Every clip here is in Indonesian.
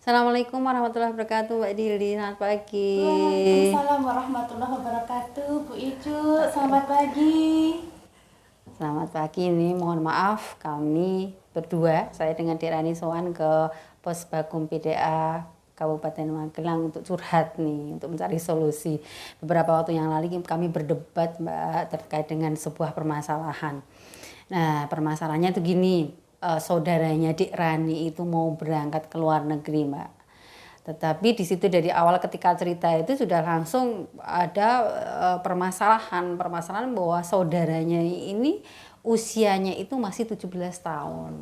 Assalamualaikum warahmatullahi wabarakatuh, Mbak Dili. Selamat pagi. Waalaikumsalam warahmatullahi wabarakatuh, Bu Icu. Selamat pagi. Selamat pagi. Ini mohon maaf kami berdua, saya dengan Dek Rani sowan ke Posbakum PDA Kabupaten Magelang untuk curhat nih, untuk mencari solusi. Beberapa waktu yang lalu kami berdebat, Mbak, terkait dengan sebuah permasalahan. Nah, permasalahannya itu gini, saudaranya Dek Rani itu mau berangkat ke luar negeri, Mbak. Tetapi di situ dari awal ketika cerita itu sudah langsung ada permasalahan bahwa saudaranya ini usianya itu masih 17 tahun.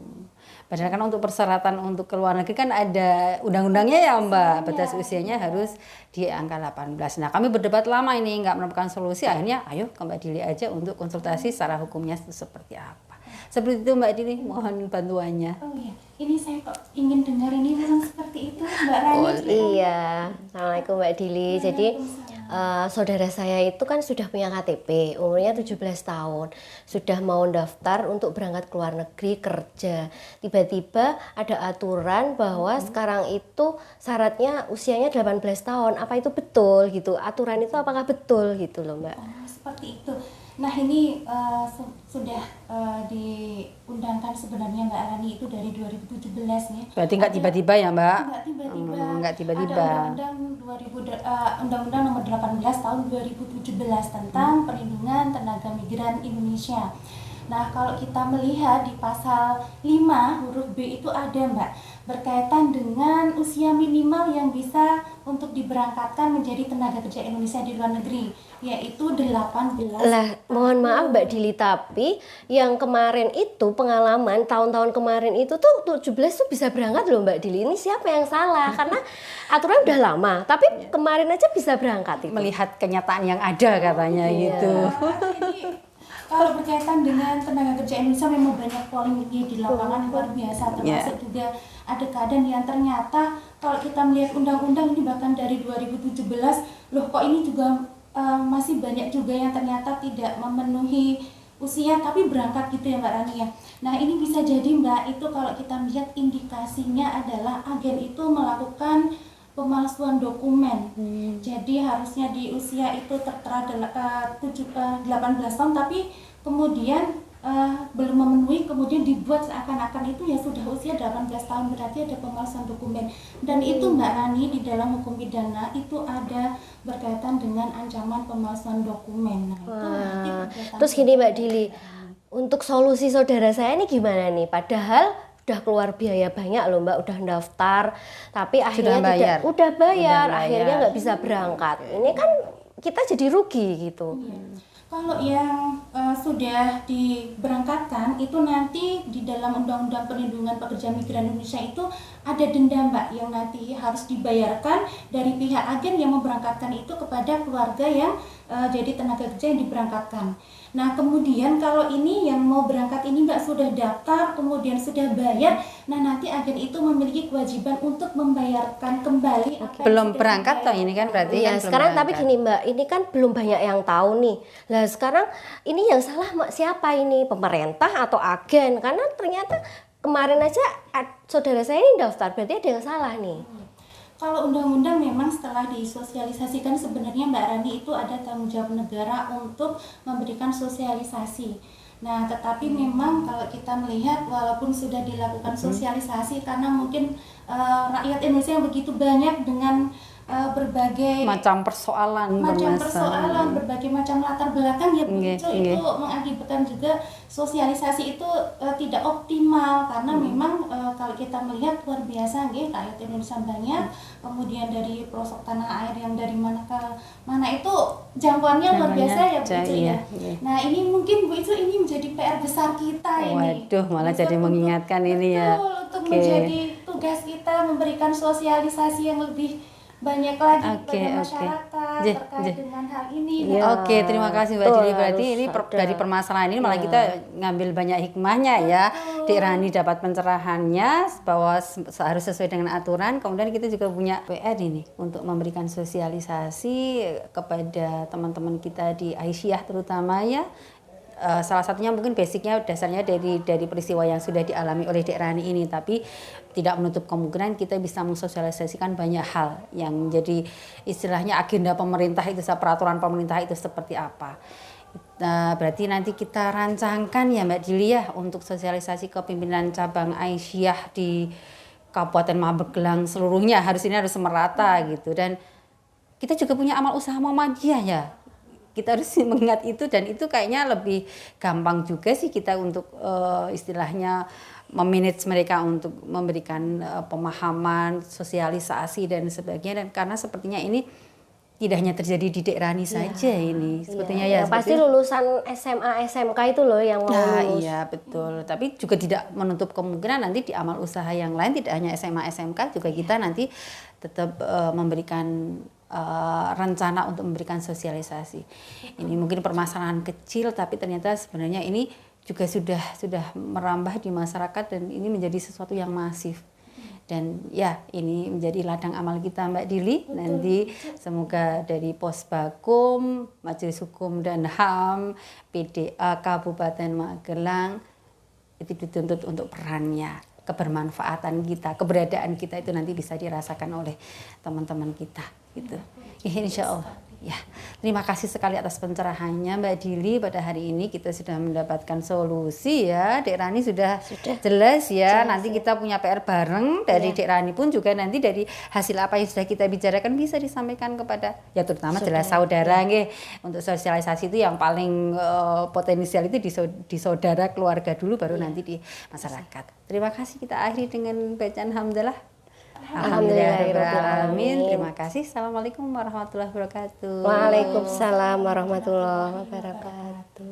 Padahal kan untuk persyaratan untuk ke luar negeri kan ada undang-undangnya ya, Mbak, batas usianya harus di angka 18. Nah, kami berdebat lama ini nggak menemukan solusi, akhirnya ayo ke Mbak Dili aja untuk konsultasi secara hukumnya itu seperti apa. Seperti itu Mbak Dili, mohon bantuannya. Oh iya, ini saya kok ingin dengar ini memang seperti itu, Mbak Rani. Oh iya, Assalamualaikum Mbak Dili. Jadi saudara saya itu kan sudah punya KTP, umurnya 17 tahun, sudah mau daftar untuk berangkat ke luar negeri kerja. Tiba-tiba ada aturan bahwa sekarang itu syaratnya usianya 18 tahun. Apa itu betul gitu? Aturan itu apakah betul gitu loh, Mbak? Oh, seperti itu. Nah ini sudah diundangkan sebenarnya Mbak Rani itu dari 2017 ya. Berarti nggak tiba-tiba ya, Mbak? Nggak tiba-tiba. Nggak tiba-tiba. Ada Undang-Undang Nomor 18 Tahun 2017 tentang Perlindungan Tenaga Migran Indonesia. Nah, kalau kita melihat di pasal 5 huruf B itu ada, Mbak, berkaitan dengan usia minimal yang bisa untuk diberangkatkan menjadi tenaga kerja Indonesia di luar negeri, yaitu 18 Lah, mohon maaf Mbak Dili, tapi yang kemarin itu pengalaman tahun-tahun kemarin itu tuh 17 tuh bisa berangkat loh Mbak Dili. Ini siapa yang salah? Karena aturan udah lama, tapi kemarin aja bisa berangkat itu. Melihat kenyataan yang ada katanya gitu. Ini kalau berkaitan dengan tenaga kerja Indonesia memang banyak polemiknya di lapangan yang luar biasa, termasuk juga ada keadaan yang ternyata kalau kita melihat undang-undang ini bahkan dari 2017, loh kok ini juga masih banyak juga yang ternyata tidak memenuhi usia tapi berangkat gitu ya Mbak Rani ya. Nah ini bisa jadi Mbak, itu kalau kita melihat indikasinya adalah agen itu melakukan pemalsuan dokumen. Jadi harusnya di usia itu tertera 18 tahun tapi kemudian belum memenuhi, kemudian dibuat seakan-akan itu ya sudah usia 18 tahun, berarti ada pemalsuan dokumen. Dan itu Mbak Rani di dalam hukum pidana itu ada berkaitan dengan ancaman pemalsuan dokumen. Nah, itu Terus gini Mbak Dili, untuk solusi saudara saya ini gimana nih? Padahal udah keluar biaya banyak loh Mbak, udah daftar, tapi akhirnya udah bayar, akhirnya nggak bisa berangkat. Ini kan kita jadi rugi gitu. Kalau yang sudah diberangkatkan itu nanti di dalam Undang-Undang Perlindungan Pekerja Migran Indonesia itu ada denda Mbak yang nanti harus dibayarkan dari pihak agen yang memberangkatkan itu kepada keluarga yang jadi tenaga kerja yang diberangkatkan. Nah kemudian kalau ini yang mau berangkat ini Mbak sudah daftar kemudian sudah bayar, nah nanti agen itu memiliki kewajiban untuk membayarkan kembali. Belum berangkat toh ini kan berarti ya, kan sekarang tapi gini Mbak, ini kan belum banyak yang tahu nih. Lah sekarang ini yang salah siapa ini? Pemerintah atau agen? Karena ternyata kemarin aja saudara saya ini daftar, berarti ada yang salah nih. Kalau undang-undang memang setelah disosialisasikan sebenarnya Mbak Rani itu ada tanggung jawab negara untuk memberikan sosialisasi. Nah, tetapi memang kalau kita melihat walaupun sudah dilakukan sosialisasi karena mungkin rakyat Indonesia yang begitu banyak dengan berbagai macam persoalan, berbagai macam latar belakang ya itu mengakibatkan juga sosialisasi itu tidak optimal karena memang kalau kita melihat luar biasa rakyat Indonesia banyak, kemudian dari pelosok tanah air yang dari mana ke mana itu jangkauannya luar biasa ya Bu Icu ya. Nah ini mungkin Bu Icu ini menjadi PR besar kita ini. Waduh, malah jadi mengingatkan ini ya. Untuk menjadi tugas kita memberikan sosialisasi yang lebih banyak lagi kepada masyarakat terkait dengan hal ini. Oke, terima kasih Mbak Dili. Berarti ini dari permasalahan ini malah kita ngambil banyak hikmahnya ya. Dek Rani dapat pencerahannya bahwa harus sesuai dengan aturan. Kemudian kita juga punya PR ini untuk memberikan sosialisasi kepada teman-teman kita di Aisyah terutama ya, salah satunya mungkin basicnya dasarnya dari peristiwa yang sudah dialami oleh Dek Rani ini, tapi tidak menutup kemungkinan kita bisa mensosialisasikan banyak hal yang jadi istilahnya agenda pemerintah itu, peraturan pemerintah itu seperti apa. Berarti nanti kita rancangkan ya Mbak Dili ya untuk sosialisasi ke pimpinan cabang Aisyah di Kabupaten Magelang seluruhnya, harus merata gitu. Dan kita juga punya amal usaha Muhammadiyah ya. Kita harus mengingat itu, dan itu kayaknya lebih gampang juga sih kita untuk istilahnya memanage mereka untuk memberikan pemahaman, sosialisasi dan sebagainya. Dan karena sepertinya ini tidak hanya terjadi di Dek Rani saja ini, sepertinya ya. Pasti lulusan SMA, SMK itu loh yang mau lulus. Iya betul, tapi juga tidak menutup kemungkinan nanti di amal usaha yang lain, tidak hanya SMA, SMK, juga kita nanti tetap memberikan rencana untuk memberikan sosialisasi. Ini mungkin permasalahan kecil, tapi ternyata sebenarnya ini juga sudah merambah di masyarakat, dan ini menjadi sesuatu yang masif. Dan ya ini menjadi ladang amal kita Mbak Dili. Nanti semoga dari Posbakum, Majelis Hukum dan HAM, PDA Kabupaten Magelang itu dituntut untuk perannya, kebermanfaatan kita, keberadaan kita itu nanti bisa dirasakan oleh teman-teman kita gitu. Insya Allah. Ya, terima kasih sekali atas pencerahannya Mbak Dili. Pada hari ini kita sudah mendapatkan solusi ya. Dek Rani sudah jelas ya. Nanti kita punya PR bareng dari Dek Rani pun juga nanti dari hasil apa yang sudah kita bicarakan bisa disampaikan kepada ya terutama jelas saudara nggih. Untuk sosialisasi itu yang paling potensial itu di saudara keluarga dulu, baru nanti di masyarakat. Terima kasih, kita akhiri dengan bacaan hamdalah. Alhamdulillahirrahmanirrahim. Terima kasih. Assalamualaikum warahmatullahi wabarakatuh. Waalaikumsalam warahmatullahi wabarakatuh.